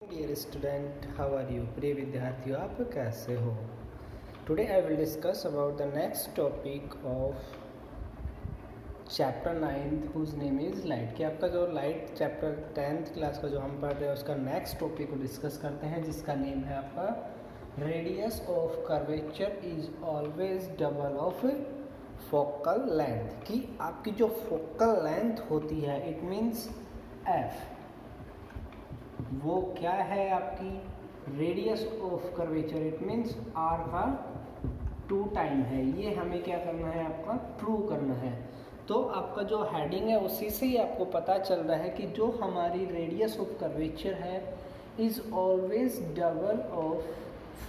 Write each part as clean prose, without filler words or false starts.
Dear student, how are you? प्रिय विद्यार्थियों, आप कैसे हो? Today I will discuss about the next topic of chapter 9 whose name is light. कि आपका जो लाइट चैप्टर 10th क्लास का जो हम पढ़ रहे हैं उसका नेक्स्ट टॉपिक को डिस्कस करते हैं, जिसका नेम है आपका radius of curvature is always double of focal length. कि आपकी जो फोकल लेंथ होती है इट मीन्स एफ, वो क्या है? आपकी radius of curvature it means R का 2 टाइम है। ये हमें क्या करना है? आपका प्रूव करना है। तो आपका जो हेडिंग है उसी से ही आपको पता चल रहा है कि जो हमारी रेडियस ऑफ कर्वेचर है is always double of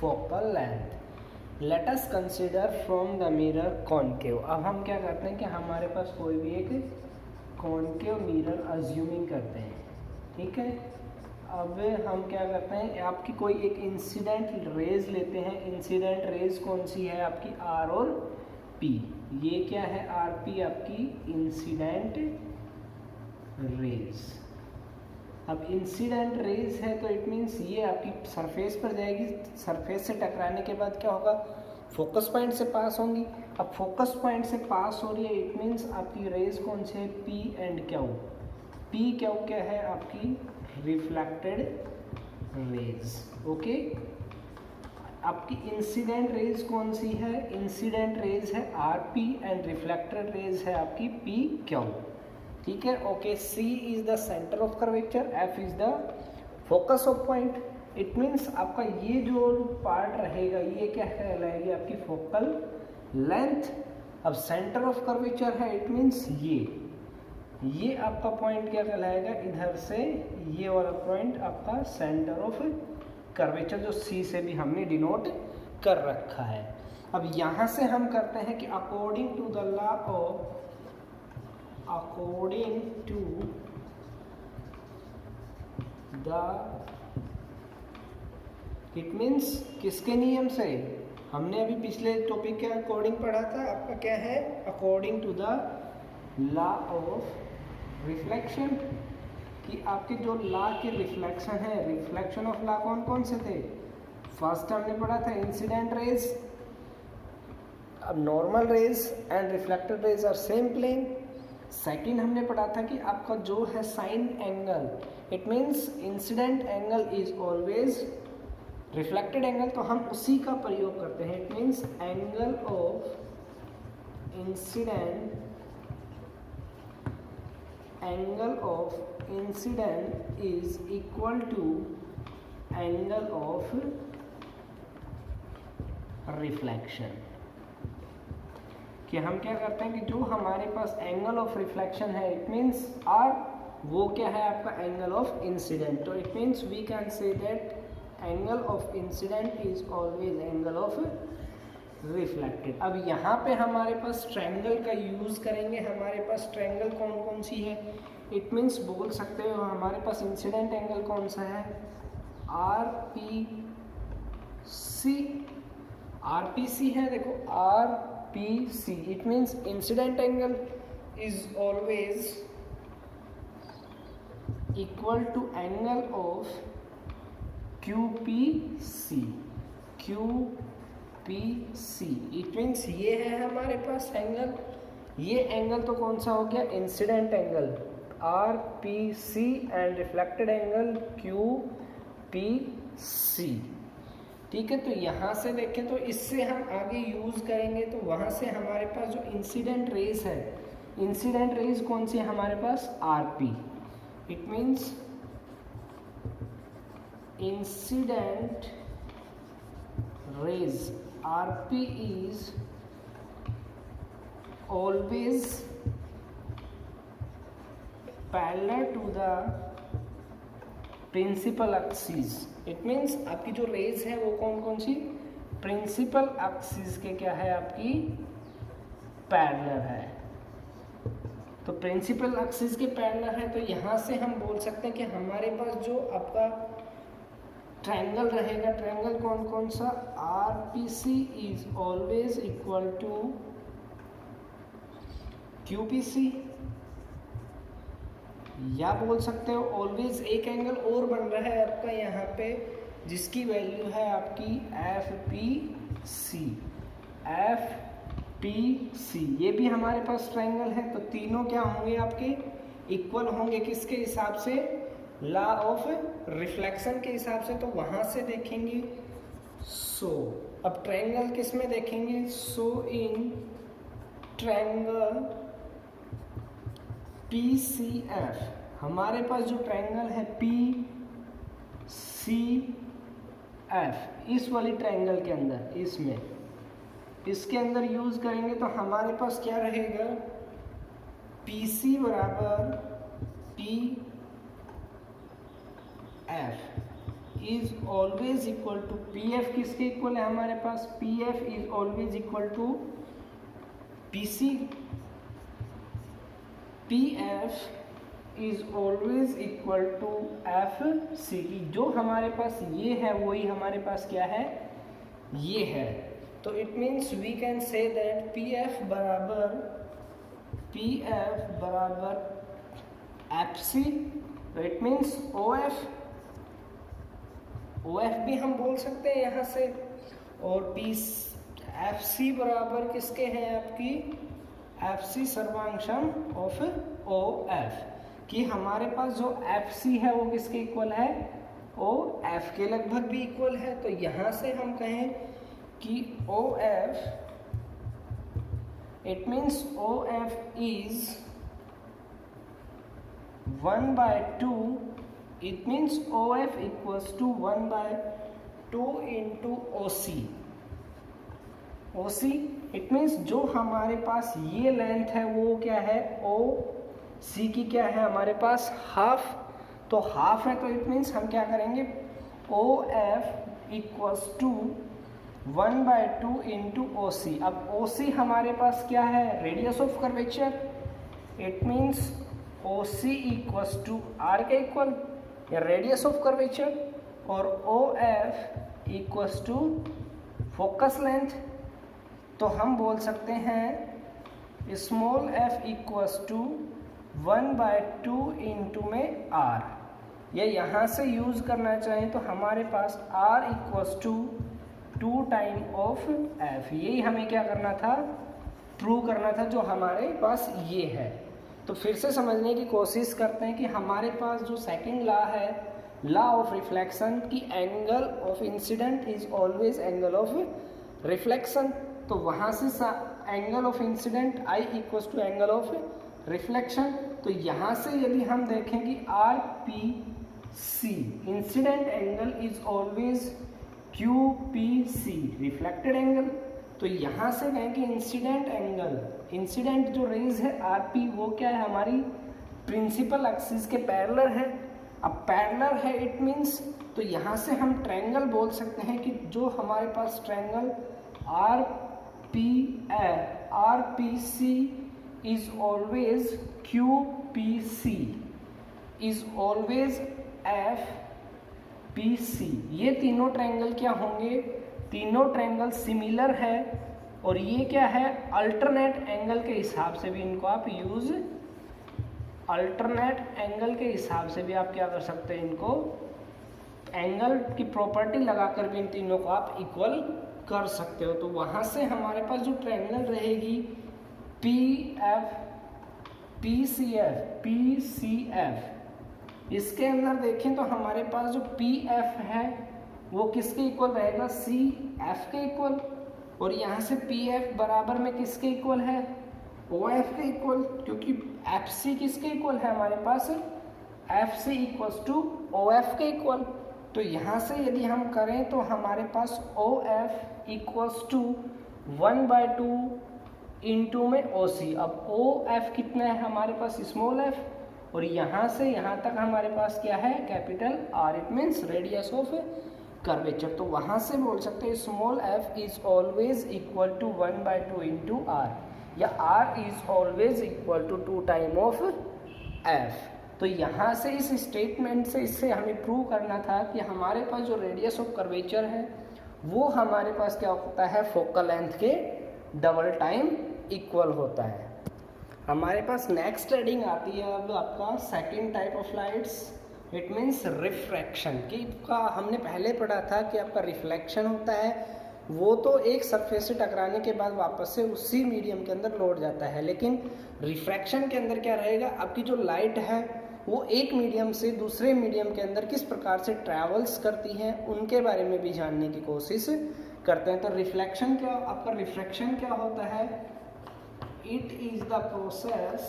focal length. Let us consider from the mirror concave. अब हम क्या करते हैं कि हमारे पास कोई भी एक कॉनकेव मिरर अज्यूमिंग करते हैं, ठीक है। अब हम क्या करते हैं, आपकी कोई एक इंसिडेंट रेज लेते हैं। इंसिडेंट रेज कौन सी है? आपकी आर और पी। ये क्या है? आर पी आपकी इंसिडेंट रेज। अब इंसिडेंट रेज है तो इट मीन्स ये आपकी सरफेस पर जाएगी। सरफेस से टकराने के बाद क्या होगा? फोकस पॉइंट से पास होंगी। अब फोकस पॉइंट से पास हो रही है इट मीन्स आपकी रेज कौन से है? P and Q. P Q क्या है? आपकी रिफ्लेक्टेड रेज। ओके, आपकी इंसिडेंट रेज कौन सी है? इंसिडेंट रेज है R P and reflected rays है आपकी पी क्यू, ठीक है। Okay, C is the centre of curvature, F is the focus of point. It means आपका ये जो पार्ट रहेगा ये क्या कहलाएगी? आपकी फोकल लेंथ। अब सेंटर ऑफ कर्वेचर है इट मीन्स ये आपका पॉइंट क्या कहलाएगा? इधर से ये वाला पॉइंट आपका सेंटर ऑफ कर्वेचर, जो सी से भी हमने डिनोट कर रखा है। अब यहाँ से हम करते हैं कि according to the law of, according to the, it means किसके नियम से? हमने अभी पिछले टॉपिक के अकॉर्डिंग पढ़ा था। आपका क्या है? According to the law of reflection. कि आपके जो लॉ के रिफ्लेक्शन है, रिफ्लेक्शन ऑफ लॉ कौन कौन से थे? फर्स्ट हमने पढ़ा था इंसिडेंट रेज। अब normal rays and reflected rays are same plane. Second हमने पढ़ा था कि आपका जो है sine angle, it means incident angle is always reflected angle, तो हम उसी का प्रयोग करते हैं। It means angle of incident, angle of incident is equal to angle of reflection। कि हम क्या करते हैं कि जो हमारे पास एंगल ऑफ रिफ्लेक्शन है इट मीन्स आर, वो क्या है? आपका एंगल ऑफ इंसिडेंट। तो it means we can say that angle of incident is always angle of reflected. अब यहाँ पे हमारे पास ट्रायंगल का यूज़ करेंगे। हमारे पास ट्रायंगल कौन कौन सी है? इट मीन्स बोल सकते हो हमारे पास इंसिडेंट एंगल कौन सा है? R P C. R P C है, देखो R P C. It means incident angle is always equal to angle of Q P C. Q P C it means ये है हमारे पास एंगल। ये एंगल तो कौन सा हो गया? Incident angle R P C and reflected angle Q P C, ठीक है। तो यहाँ से देखें तो इससे हम आगे यूज़ करेंगे। तो वहाँ से हमारे पास जो इंसिडेंट रेज है, इंसिडेंट रेज कौन सी है हमारे पास? R P. It means incident rays RP is always parallel to the principal axis। it means आपकी जो रेज है वो कौन कौन सी? प्रिंसिपल एक्सिस के क्या है? आपकी पैरेलल है। तो प्रिंसिपल एक्सिस के पैरेलल है तो यहाँ से हम बोल सकते हैं कि हमारे पास जो आपका ट्रायंगल रहेगा, ट्रायंगल कौन कौन सा? R P C is always equal to Q P C. या बोल सकते हो ऑलवेज एक एंगल और बन रहा है आपका यहाँ पे, जिसकी वैल्यू है आपकी FPC। FPC ये भी हमारे पास ट्रायंगल है, तो तीनों क्या होंगे आपके इक्वल होंगे, किसके हिसाब से, लॉ ऑफ रिफ्लेक्शन के हिसाब से। तो वहां से देखेंगे अब ट्रायंगल किस में देखेंगे, इन ट्रायंगल PCF, हमारे पास जो ट्रायंगल है PCF, इस वाली ट्रायंगल के अंदर, इसके अंदर यूज करेंगे तो हमारे पास क्या रहेगा, PC बराबर PF is always equal to PF, किसके इक्वल है हमारे पास, PF is always equal to PC। PF is always equal to FC, जो हमारे पास ये है वही हमारे पास क्या है, ये है। तो it means we can say that PF बराबर FC, तो इट मीन्स OF भी हम बोल सकते हैं यहाँ से, और FC बराबर किसके हैं आपकी, FC सर्वांशम ऑफ OF, कि हमारे पास जो FC है वो किसके इक्वल है, OF के लगभग भी इक्वल है। तो यहाँ से हम कहें कि OF, it means OF is 1/2, it means OF equals to 1/2 into OC। It means जो हमारे पास ये लेंथ है वो क्या है, OC की क्या है हमारे पास, हाफ। तो हाफ है तो इट मीन्स हम क्या करेंगे, OF equals to 1/2 into OC। अब OC हमारे पास क्या है, radius of curvature, it means OC equals to R के इक्वल या रेडियस ऑफ कर्वेचर, और OF equals to focus length. तो हम बोल सकते हैं small f equals to 1/2 into में R, या यहाँ से यूज करना चाहें तो हमारे पास R equals to 2 time of f। यही हमें क्या करना था, प्रूव करना था, जो हमारे पास ये है। तो फिर से समझने की कोशिश करते हैं कि हमारे पास जो सेकंड लॉ है, लॉ ऑफ रिफ्लेक्शन, की angle of incident is always angle of reflection. तो वहाँ से angle of incidence I equals to angle of reflection. तो यहाँ से यदि हम देखें कि RPC incident angle is always QPC reflected angle. तो यहाँ से कहें कि इंसिडेंट एंगल, इंसिडेंट जो रेज है RP, वो क्या है, हमारी प्रिंसिपल एक्सिस के पैरेलल है। अब पैरेलल है इट मीन्स, तो यहाँ से हम ट्रायंगल बोल सकते हैं कि जो हमारे पास triangle RPC is always QPC is always FPC। ये तीनों ट्रायंगल क्या होंगे, तीनों ट्रायंगल सिमिलर है, और ये क्या है, अल्टरनेट एंगल के हिसाब से भी इनको आप यूज, अल्टरनेट एंगल के हिसाब से भी आप क्या कर सकते हैं, इनको एंगल की प्रॉपर्टी लगाकर भी इन तीनों को आप इक्वल कर सकते हो। तो वहाँ से हमारे पास जो ट्रायंगल रहेगी PCF, इसके अंदर देखें तो हमारे पास जो PF है वो किसके इक्वल रहेगा, CF के इक्वल, और यहाँ से PF बराबर में किसके इक्वल है, OF के इक्वल, क्योंकि FC किसके इक्वल है हमारे पास, FC इक्वल्स टू OF के इक्वल। तो यहाँ से यदि हम करें तो हमारे पास OF इक्वल्स टू 1/2 इंटू में OC। अब OF कितना है हमारे पास, स्मॉल f, और यहाँ से यहाँ तक हमारे पास क्या है, capital R, it means radius of curvature. तो वहाँ से बोल सकते हैं small f is always equal to 1/2 into R, या R is always equal to 2 time of f। तो यहाँ से इस स्टेटमेंट से इससे हमें प्रूव करना था कि हमारे पास जो रेडियस ऑफ कर्वेचर है वो हमारे पास क्या होता है, फोकल लेंथ के डबल टाइम इक्वल होता है। हमारे पास नेक्स्ट हेडिंग आती है अब आपका second type of lights, it means refraction. कि का हमने पहले पढ़ा था कि आपका रिफ्लेक्शन होता है वो तो एक सरफेस से टकराने के बाद वापस से उसी मीडियम के अंदर लौट जाता है, लेकिन रिफ्रैक्शन के अंदर क्या रहेगा, आपकी जो लाइट है वो एक मीडियम से दूसरे मीडियम के अंदर किस प्रकार से ट्रैवल्स करती हैं उनके बारे में भी जानने की कोशिश करते हैं। तो रिफ्लेक्शन क्या, आपका रिफ्रैक्शन क्या होता है, it is the process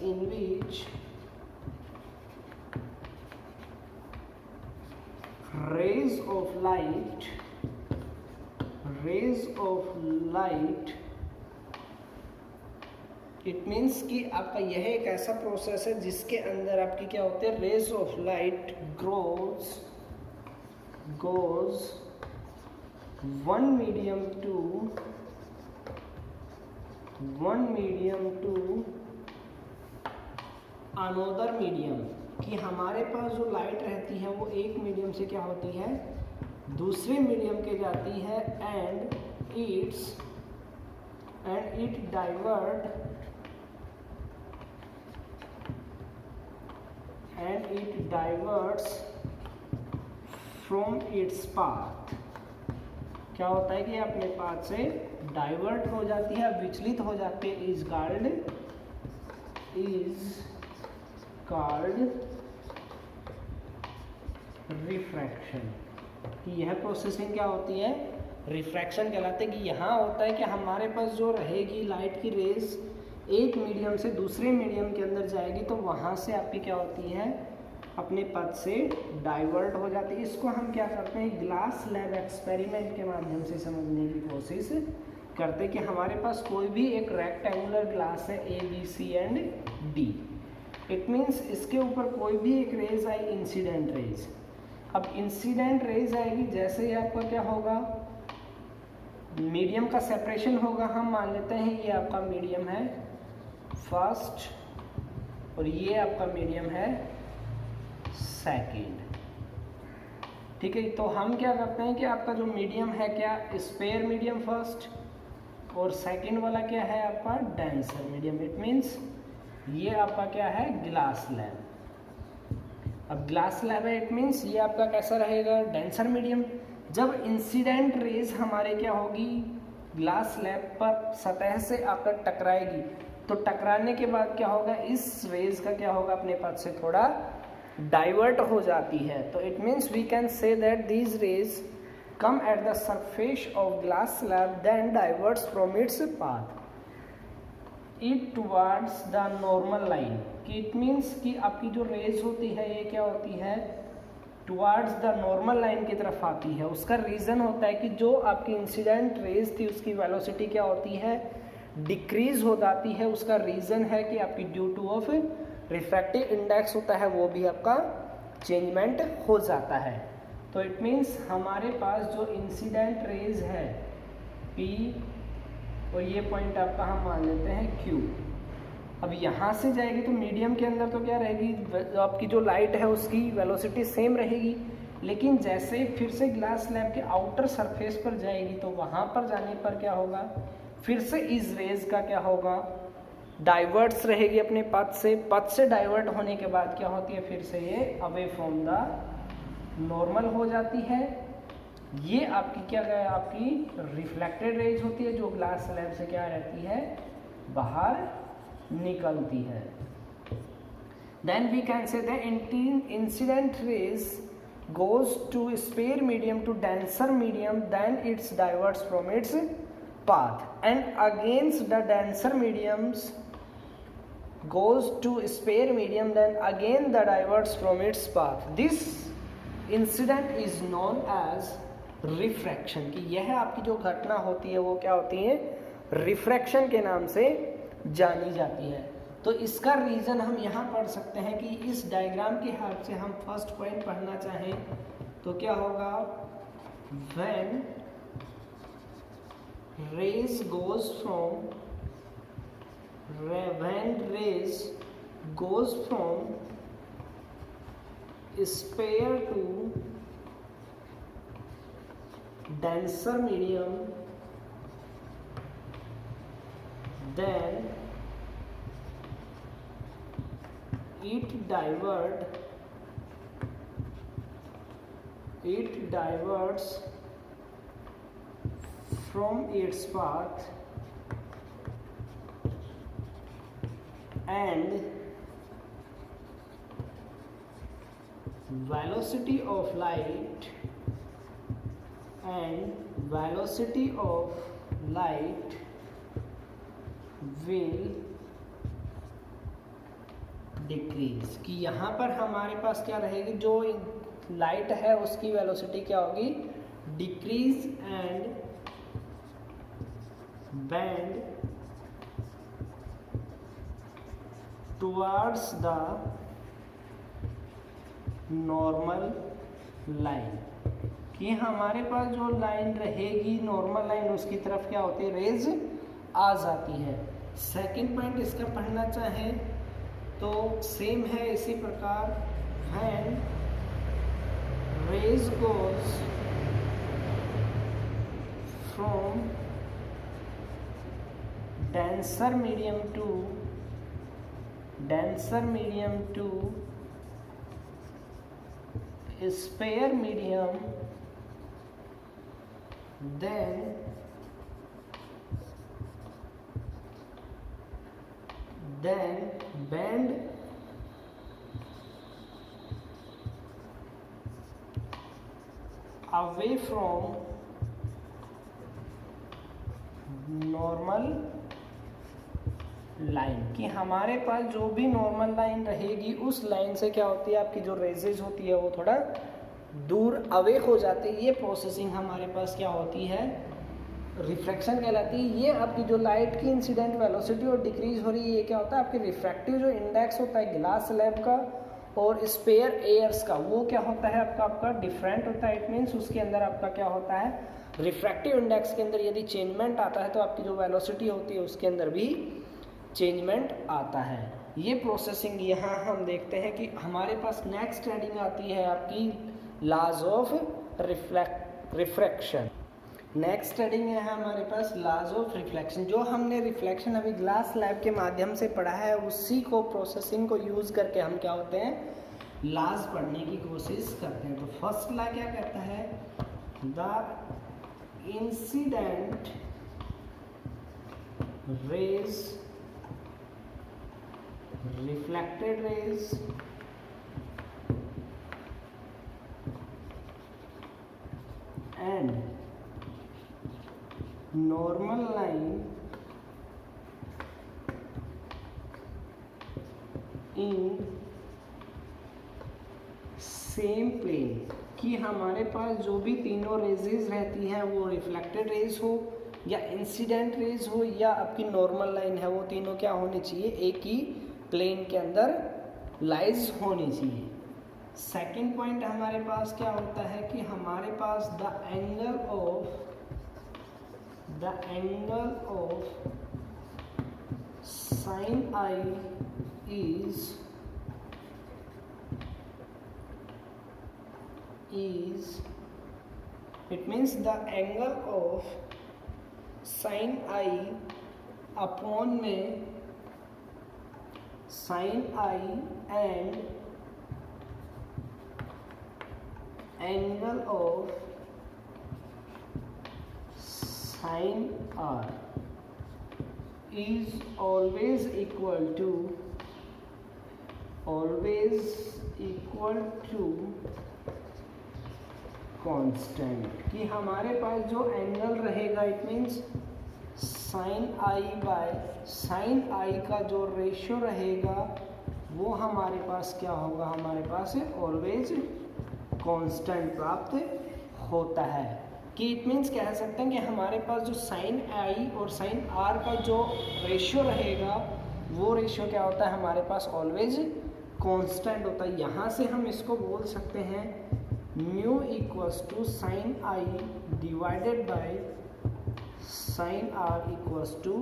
in which rays of light it means कि आपका यह एक ऐसा प्रोसेस है जिसके अंदर आपकी क्या होते हैं, rays of light goes one medium to another medium, कि हमारे पास जो लाइट रहती है वो एक मीडियम से क्या होती है, दूसरे मीडियम के जाती है, and it diverts from its path। क्या होता है कि अपने पाथ से डाइवर्ट हो जाती है, विचलित हो जाती है, इज कॉल्ड रिफ्रैक्शन। कि यह प्रोसेसिंग क्या होती है, रिफ्रैक्शन कहलाते हैं। कि यहाँ होता है कि हमारे पास जो रहेगी लाइट की रेज एक मीडियम से दूसरे मीडियम के अंदर जाएगी तो वहाँ से आपकी क्या होती है, अपने पथ से डाइवर्ट हो जाती है। इसको हम क्या करते हैं, ग्लास लैब एक्सपेरिमेंट के माध्यम से समझने की कोशिश करते हैं। कि हमारे पास कोई भी एक रेक्टेंगुलर ग्लास है A B C and D, it means इसके ऊपर कोई भी एक रेज आई, इंसिडेंट रेज। अब इंसिडेंट रेज आएगी, जैसे ही आपका क्या होगा, मीडियम का सेपरेशन होगा। हम मान लेते हैं ये आपका मीडियम है फर्स्ट और ये आपका मीडियम है सेकेंड, ठीक है। तो हम क्या करते हैं कि आपका जो मीडियम है क्या, स्पेयर मीडियम फर्स्ट, और सेकेंड वाला क्या है आपका डेंसर मीडियम। इट मीन्स ये आपका क्या है, ग्लास लैब। अब ग्लास लैब है, इट मीन्स ये आपका कैसा रहेगा, डेंसर मीडियम। जब इंसिडेंट रेज हमारे क्या होगी, ग्लास लैब पर सतह से आकर टकराएगी, तो टकराने के बाद क्या होगा, इस रेज का क्या होगा, अपने पास से थोड़ा डाइवर्ट हो जाती है। तो it means we can say that these rays come at the surface of glass slab then diverts from its path it towards the normal line. कि इट मीन्स कि आपकी जो रेज होती है ये क्या होती है, टुवर्ड्स द नॉर्मल लाइन की तरफ आती है। उसका रीज़न होता है कि जो आपकी इंसिडेंट रेज थी उसकी वेलोसिटी क्या होती है, डिक्रीज हो जाती है। उसका रीज़न है कि आपकी due two of refractive index होता है वो भी आपका चेंजमेंट हो जाता है। तो इट मीन्स हमारे पास जो इंसिडेंट रेज है P और ये पॉइंट आपका हम मान लेते हैं Q, अब यहाँ से जाएगी तो मीडियम के अंदर तो क्या रहेगी, आपकी जो लाइट है उसकी वेलोसिटी सेम रहेगी, लेकिन जैसे ही फिर से ग्लास स्लैब के आउटर सरफेस पर जाएगी तो वहाँ पर जाने पर क्या होगा, फिर से इस रेज का क्या होगा, डाइवर्ट्स रहेगी अपने पथ से डाइवर्ट होने के बाद क्या होती है, फिर से ये अवे फ्रॉम द नॉर्मल हो जाती है। ये आपकी क्या है, आपकी रिफ्लेक्टेड रेज होती है जो ग्लास स्लैब से क्या रहती है, बाहर निकलती है। Then we can say the incident rays goes to spare medium to denser medium, then it diverts from its path, and against the denser mediums goes to spare medium, then again the diverts from its path. This incident is known as refraction। कि यह आपकी जो घटना होती है वो क्या होती है, रिफ्रैक्शन के नाम से जानी जाती है। तो इसका रीज़न हम यहाँ पढ़ सकते हैं कि इस डायग्राम के हेल्प से हम फर्स्ट पॉइंट पढ़ना चाहें तो क्या होगा, when rays goes from spare to denser medium, then it diverts from its path and velocity of light will decrease. कि यहाँ पर हमारे पास क्या रहेगी, जो लाइट है उसकी वेलोसिटी क्या होगी, decrease and bend towards the normal line. कि हमारे पास जो लाइन रहेगी नॉर्मल लाइन, उसकी तरफ क्या होती है, रेज आ जाती है। सेकंड पॉइंट इसका पढ़ना चाहें तो सेम है इसी प्रकार, when rays goes from denser medium to spare medium, then bend away from normal line. कि हमारे पास जो भी नॉर्मल लाइन रहेगी उस लाइन से क्या होती है, आपकी जो रेजेज होती है वो थोड़ा दूर अवे हो जाते हैं। ये प्रोसेसिंग हमारे पास क्या होती है, रिफ्रैक्शन कहलाती है। ये आपकी जो लाइट की इंसिडेंट वेलोसिटी और डिक्रीज हो रही है, ये क्या होता है, आपके रिफ्रैक्टिव जो इंडेक्स होता है ग्लास स्लैब का और स्पेयर एयर्स का, वो क्या होता है आपका डिफरेंट होता है। इट मीन्स उसके अंदर आपका क्या होता है, रिफ्रैक्टिव इंडेक्स के अंदर यदि चेंजमेंट आता है तो आपकी जो वेलोसिटी होती है उसके अंदर भी चेंजमेंट आता है। ये प्रोसेसिंग यहाँ हम देखते हैं कि हमारे पास नेक्स्ट हेडिंग आती है आपकी laws of refraction. Next heading है हमारे पास लॉज ऑफ रिफ्लेक्शन। जो हमने रिफ्लेक्शन अभी ग्लास स्लैब के माध्यम से पढ़ा है, उसी को प्रोसेसिंग को यूज़ करके हम क्या होते हैं, लॉज पढ़ने की कोशिश करते हैं। तो फर्स्ट लॉ क्या कहता है, the incident raise, reflected rays and normal line in same plane। कि हमारे पास जो भी तीनों रेजेस रहती हैं, वो रिफ्लेक्टेड रेज हो या इंसिडेंट रेज हो या आपकी नॉर्मल लाइन है, वो तीनों क्या होनी चाहिए, एक ही प्लेन के अंदर लाइज होनी चाहिए। सेकंड पॉइंट हमारे पास क्या होता है कि हमारे पास the angle of sine i is it means the angle of sin I upon में sin I and angle of sin R is always equal to constant. कि हमारे पास जो एंगल रहेगा, it means sine i by sine i का जो ratio रहेगा वो हमारे पास क्या होगा, हमारे पास ऑलवेज कांस्टेंट प्राप्त होता है। कि इट मीन्स कह सकते हैं कि हमारे पास जो साइन आई और साइन आर का जो रेशियो रहेगा वो रेशियो क्या होता है, हमारे पास ऑलवेज कांस्टेंट होता है। यहाँ से हम इसको बोल सकते हैं mu equals to sine i divided by sine r equals to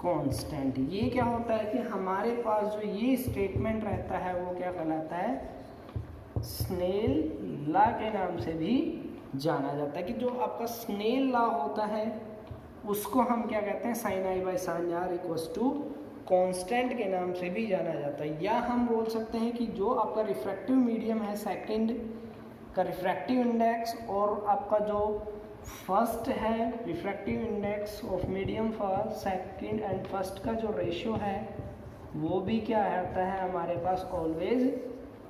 constant. ये क्या होता है कि हमारे पास जो ये स्टेटमेंट रहता है वो क्या कहलाता है, स्नेल लॉ के नाम से भी जाना जाता है। कि जो आपका स्नेल लॉ होता है उसको हम क्या कहते हैं, sine i by sine r equals to constant के नाम से भी जाना जाता है। या हम बोल सकते हैं कि जो आपका रिफ्रैक्टिव मीडियम है सेकंड का रिफ्रैक्टिव इंडेक्स और आपका जो फर्स्ट है refractive index of medium for second and first का जो रेशियो है वो भी क्या आता है हमारे पास always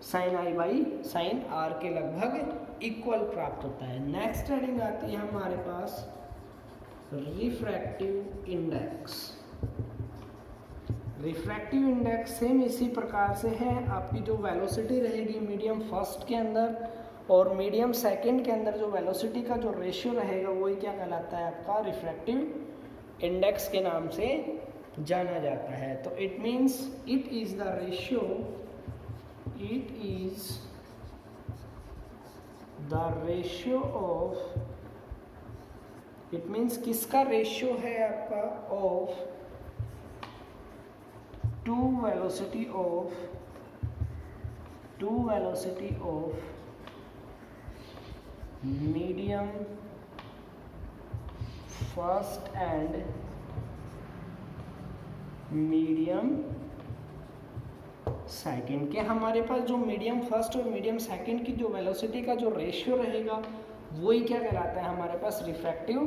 sine i by sine r के लगभग इक्वल प्राप्त होता है। नेक्स्ट हेडिंग आती है हमारे पास refractive index. Refractive index same इसी प्रकार से है, आपकी जो वेलोसिटी रहेगी मीडियम फर्स्ट के अंदर और मीडियम सेकंड के अंदर जो वेलोसिटी का जो रेशियो रहेगा वही क्या कहलाता है आपका रिफ्रैक्टिव इंडेक्स के नाम से जाना जाता है। तो it means it is the ratio, it is the ratio of, it means किसका रेशियो है आपका, of two velocity of medium first and medium second के। हमारे पास जो मीडियम फर्स्ट और मीडियम सेकंड की जो वेलोसिटी का जो रेशियो रहेगा वही क्या कहलाता है हमारे पास रिफ्रैक्टिव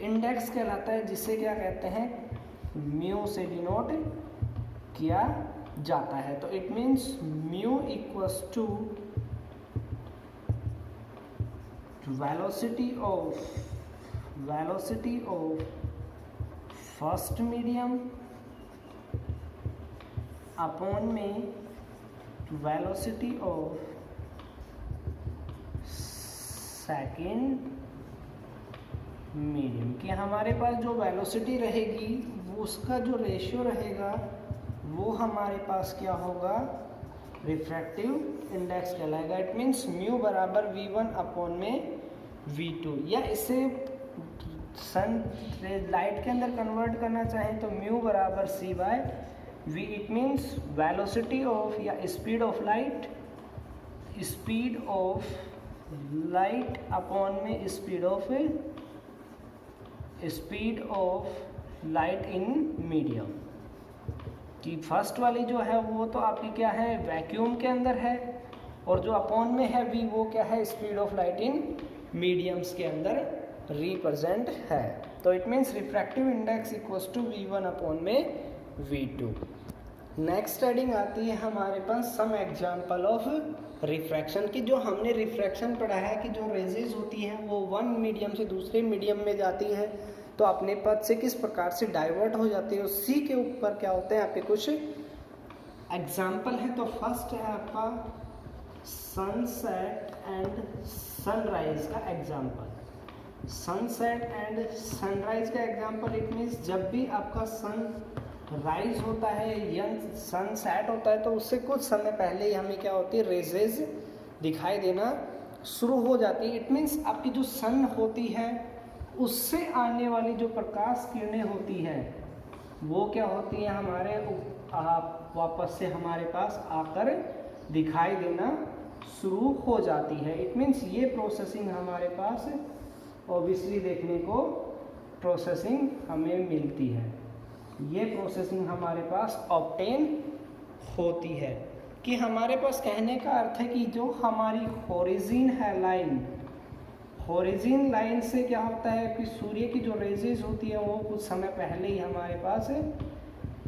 इंडेक्स कहलाता है, जिसे क्या कहते हैं म्यू से डिनोट किया जाता है। तो it means mu equals to velocity of first medium upon में वेलोसिटी ऑफ सेकंड मीडियम कि हमारे पास जो वेलोसिटी रहेगी वो उसका जो रेशियो रहेगा वो हमारे पास क्या होगा रिफ्रैक्टिव इंडेक्स कहलाएगा। इट मीन्स म्यू बराबर v1 अपॉन में v2, या इसे सन लाइट के अंदर कन्वर्ट करना चाहें तो म्यू बराबर c by v। It means velocity of या स्पीड ऑफ लाइट अपॉन में speed of light in medium कि फर्स्ट वाली जो है वो तो आपकी क्या है वैक्यूम के अंदर है और जो अपॉन में है v वो क्या है speed of light in mediums के अंदर रिप्रेजेंट है। तो it means refractive index equals to v1 upon में v2। नेक्स्ट हेडिंग आती है हमारे पास सम एग्जांपल ऑफ रिफ्रैक्शन की। जो हमने रिफ्रैक्शन पढ़ा है कि जो रेजेस होती हैं वो वन मीडियम से दूसरे मीडियम में जाती है तो अपने पथ से किस प्रकार से डाइवर्ट हो जाती है, उसी के ऊपर क्या होते हैं आपके कुछ एग्जाम्पल है। तो फर्स्ट है आपका सनसेट एंड सनराइज का एग्जाम्पल। सनसेट एंड सनराइज का एग्जाम्पल इट मीन्स जब भी आपका सन राइज होता है या सन सेट होता है तो उससे कुछ समय पहले ही हमें क्या होती है रेजेस दिखाई देना शुरू हो जाती है। इट मीन्स आपकी जो सन होती है उससे आने वाली जो प्रकाश किरणें होती हैं वो क्या होती हैं हमारे वापस से हमारे पास आकर दिखाई देना शुरू हो जाती है। इट मीन्स ये प्रोसेसिंग हमारे पास ऑब्वियसली देखने को प्रोसेसिंग हमें मिलती है, ये प्रोसेसिंग हमारे पास ऑब्टेन होती है। कि हमारे पास कहने का अर्थ है कि जो हमारी होरिजिन है लाइन, होरिजिन लाइन से क्या होता है कि सूर्य की जो रेजेस होती है वो कुछ समय पहले ही हमारे पास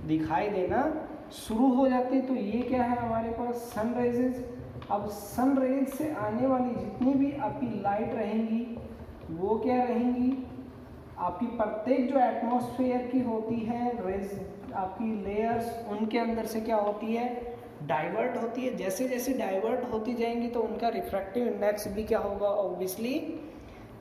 दिखाई देना शुरू हो जाती है। तो ये क्या है हमारे पास सन रेजेस। अब सन रेज से आने वाली जितनी भी आपकी लाइट रहेंगी वो क्या रहेंगी आपकी प्रत्येक जो एटमॉस्फेयर की होती है रेज आपकी लेयर्स उनके अंदर से क्या होती है डाइवर्ट होती है। जैसे जैसे डाइवर्ट होती जाएंगी तो उनका रिफ्रैक्टिव इंडेक्स भी क्या होगा ऑब्वियसली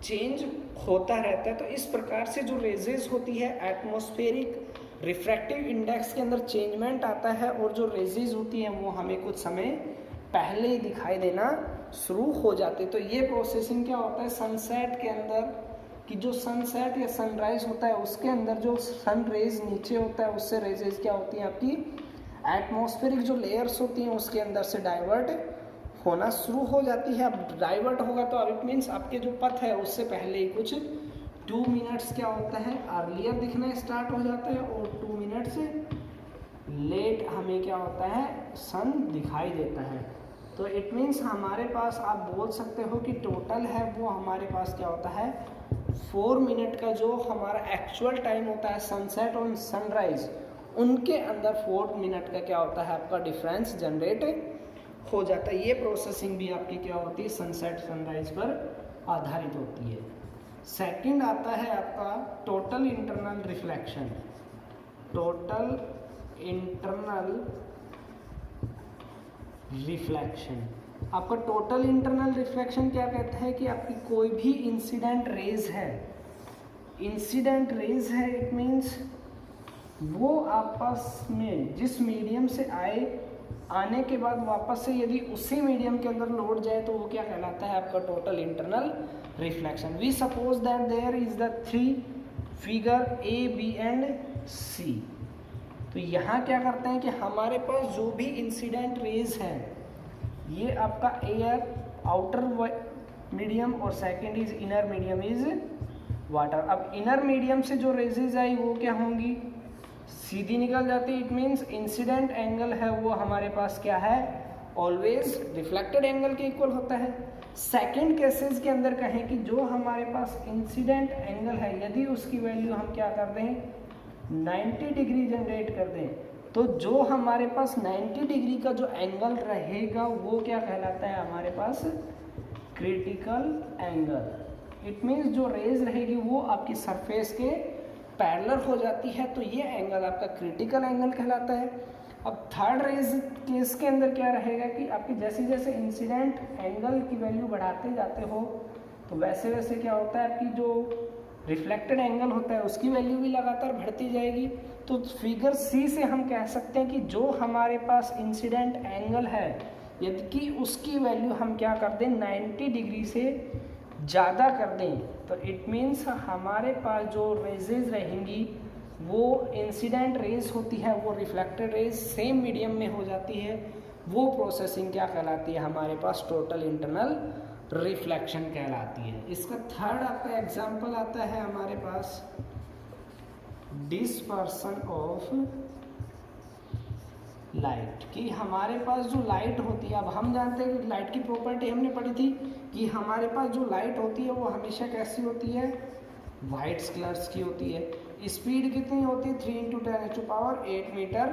चेंज होता रहता है। तो इस प्रकार से जो रेजेस होती है एटमॉस्फेरिक रिफ्रैक्टिव इंडेक्स के अंदर चेंजमेंट आता है और जो रेजेस होती हैं वो हमें कुछ समय पहले ही दिखाई देना शुरू हो जाते। तो ये प्रोसेसिंग क्या होता है सनसेट के अंदर कि जो सनसेट या सनराइज होता है उसके अंदर जो सन रेज नीचे होता है उससे रेजेस क्या होती हैं आपकी एटमॉस्फेरिक जो लेयर्स होती हैं उसके अंदर से डाइवर्ट होना शुरू हो जाती है। अब डाइवर्ट होगा तो अब इट मीन्स आपके जो पथ है उससे पहले ही कुछ 2 मिनट्स क्या होता है अर्लियर दिखना स्टार्ट हो जाता है और 2 मिनट्स लेट हमें क्या होता है सन दिखाई देता है। तो इट मीन्स हमारे पास आप बोल सकते हो कि टोटल है वो हमारे पास क्या होता है 4 मिनट का जो हमारा एक्चुअल टाइम होता है सनसेट और सनराइज, उनके अंदर 4 मिनट का क्या होता है आपका डिफरेंस जनरेट हो जाता है। ये प्रोसेसिंग भी आपकी क्या होती है सनसेट सनराइज पर आधारित होती है। सेकंड आता है आपका total internal reflection. Total internal reflection, आपका टोटल इंटरनल रिफ्लेक्शन क्या कहता है कि आपकी कोई भी इंसिडेंट रेज है, इंसिडेंट रेज है इट मीन्स वो आपस में जिस मीडियम से आने के बाद वापस से यदि उसी मीडियम के अंदर लौट जाए तो वो क्या कहलाता है आपका total internal reflection. We suppose that there is the 3 figure A B and C. तो यहाँ क्या करते हैं कि हमारे पास जो भी इंसिडेंट रेज है ये आपका एयर आउटर मीडियम और second is inner medium is water. अब इनर मीडियम से जो रेजेज आई वो क्या होंगी सीधी निकल जाती है। इट मीन्स इंसिडेंट एंगल है वो हमारे पास क्या है ऑलवेज रिफ्लेक्टेड एंगल के इक्वल होता है। सेकंड केसेस के अंदर कहें कि जो हमारे पास इंसिडेंट एंगल है यदि उसकी वैल्यू हम क्या कर दें 90 डिग्री जनरेट कर दें तो जो हमारे पास 90 डिग्री का जो एंगल रहेगा वो क्या कहलाता है हमारे पास क्रिटिकल एंगल। इट मीन्स जो रेज रहेगी वो आपकी सरफेस के पैरेलल हो जाती है तो ये एंगल आपका क्रिटिकल एंगल कहलाता है। अब थर्ड रेज केस के अंदर क्या रहेगा कि आपकी जैसे जैसे इंसिडेंट एंगल की वैल्यू बढ़ाते जाते हो तो वैसे वैसे क्या होता है आपकी जो रिफ्लेक्टेड एंगल होता है उसकी वैल्यू भी लगातार बढ़ती जाएगी। तो फिगर सी से हम कह सकते हैं कि जो हमारे पास इंसिडेंट एंगल है यदि उसकी वैल्यू हम क्या कर दें 90 डिग्री से ज़्यादा कर दें तो इट मीन्स हमारे पास जो रेजेज रहेंगी वो इंसिडेंट रेज होती है वो रिफ्लेक्टेड रेज सेम मीडियम में हो जाती है। वो प्रोसेसिंग क्या कहलाती है हमारे पास टोटल इंटरनल रिफ्लेक्शन कहलाती है। इसका थर्ड आपका एग्जाम्पल आता है हमारे पास डिस्पर्सन ऑफ लाइट। कि हमारे पास जो लाइट होती है अब हम जानते हैं कि लाइट की प्रॉपर्टी हमने पढ़ी थी कि हमारे पास जो लाइट होती है वो हमेशा कैसी होती है वाइट कलर्स की होती है। स्पीड कितनी होती है 3 × 10⁸ मीटर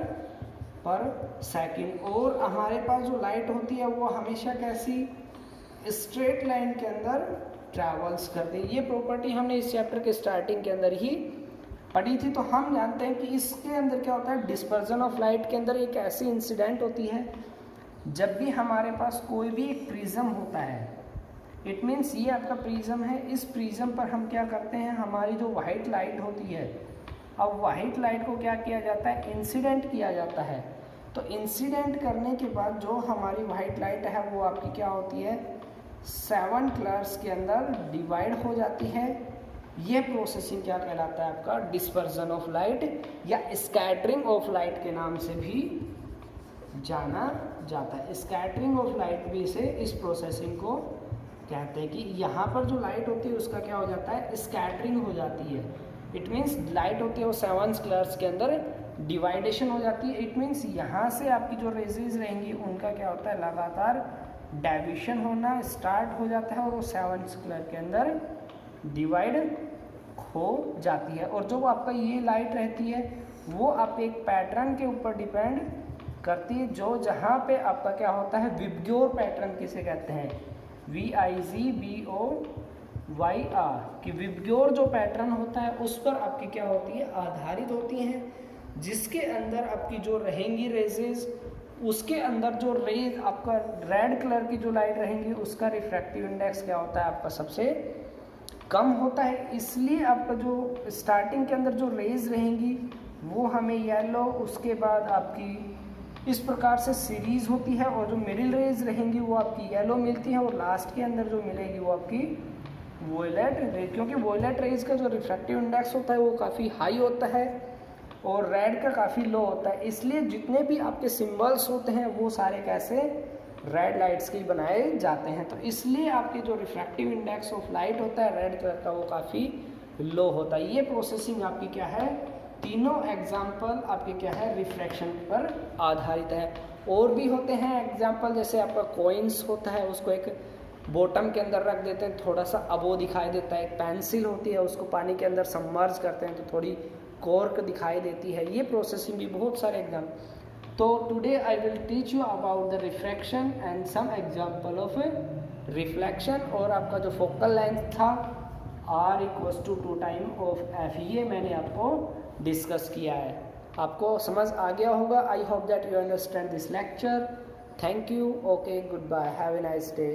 पर सेकेंड। और हमारे पास जो लाइट होती है वो हमेशा कैसी स्ट्रेट लाइन के अंदर ट्रैवल्स करती है। ये प्रॉपर्टी हमने इस चैप्टर के स्टार्टिंग के अंदर ही पढ़ी थी। तो हम जानते हैं कि इसके अंदर क्या होता है डिस्पर्जन ऑफ लाइट के अंदर एक ऐसी इंसिडेंट होती है जब भी हमारे पास कोई भी एक प्रिज्म होता है। इट मीन्स ये आपका प्रिज्म है, इस प्रिज्म पर हम क्या करते हैं हमारी जो वाइट लाइट होती है अब वाइट लाइट को क्या किया जाता है इंसिडेंट किया जाता है। तो इंसिडेंट करने के बाद जो हमारी वाइट लाइट है वो आपकी क्या होती है 7 कलर्स के अंदर डिवाइड हो जाती है। ये प्रोसेसिंग क्या कहलाता है आपका डिस्पर्जन ऑफ लाइट या स्कैटरिंग ऑफ लाइट के नाम से भी जाना जाता है। स्कैटरिंग ऑफ लाइट भी से इस प्रोसेसिंग को कहते हैं कि यहाँ पर जो लाइट होती है उसका क्या हो जाता है स्कैटरिंग हो जाती है। इट मीन्स लाइट होती है वो 7 कलर्स के अंदर डिवाइडेशन हो जाती है। इट मीन्स यहाँ से आपकी जो रेजेज रहेंगी उनका क्या होता है लगातार डाइविशन होना स्टार्ट हो जाता है और वो 7 कलर के अंदर डिवाइड हो जाती है। और जो आपका ये लाइट रहती है वो आप एक पैटर्न के ऊपर डिपेंड करती है जो जहाँ पे आपका क्या होता है विबग्योर पैटर्न किसे कहते हैं VIGBOYR कि विबग्योर जो पैटर्न होता है उस पर आपकी क्या होती है आधारित होती हैं जिसके अंदर आपकी जो रहेंगी रेजेज उसके अंदर जो रेज आपका रेड कलर की जो लाइट रहेंगी उसका रिफ्रैक्टिव इंडेक्स क्या होता है आपका सबसे कम होता है। इसलिए आपका जो स्टार्टिंग के अंदर जो रेज रहेंगी वो हमें येलो उसके बाद आपकी इस प्रकार से सीरीज होती है और जो मिडिल रेज रहेंगी वो आपकी येलो मिलती है और लास्ट के अंदर जो मिलेगी वो आपकी वोयलेट रेज। क्योंकि वोयलेट रेज का जो रिफ्रैक्टिव इंडेक्स होता है वो काफ़ी हाई होता है और रेड का काफ़ी लो होता है, इसलिए जितने भी आपके सिंबल्स होते हैं वो सारे कैसे रेड लाइट्स के बनाए जाते हैं। तो इसलिए आपके जो रिफ्रैक्टिव इंडेक्स ऑफ लाइट होता है रेड कलर का वो काफ़ी लो होता है। ये प्रोसेसिंग आपकी क्या है, तीनों एग्जाम्पल आपके क्या है, रिफ्रैक्शन पर आधारित है। और भी होते हैं एग्जाम्पल, जैसे आपका कॉइन्स होता है, उसको एक बॉटम के अंदर रख देते हैं, थोड़ा सा अबो दिखाई देता है। एक पेंसिल होती है, उसको पानी के अंदर सबमर्ज करते हैं तो थोड़ी कॉर्क दिखाई देती है। ये प्रोसेसिंग भी बहुत सारे एग्जाम। तो today I will teach you about the refraction and some example of reflection. और आपका जो फोकल लेंथ था R = 2 टाइम ऑफ F, ये मैंने आपको डिस्कस किया है। आपको समझ आ गया होगा। I hope that you understand this lecture. Thank you. Okay, good bye, have a nice day.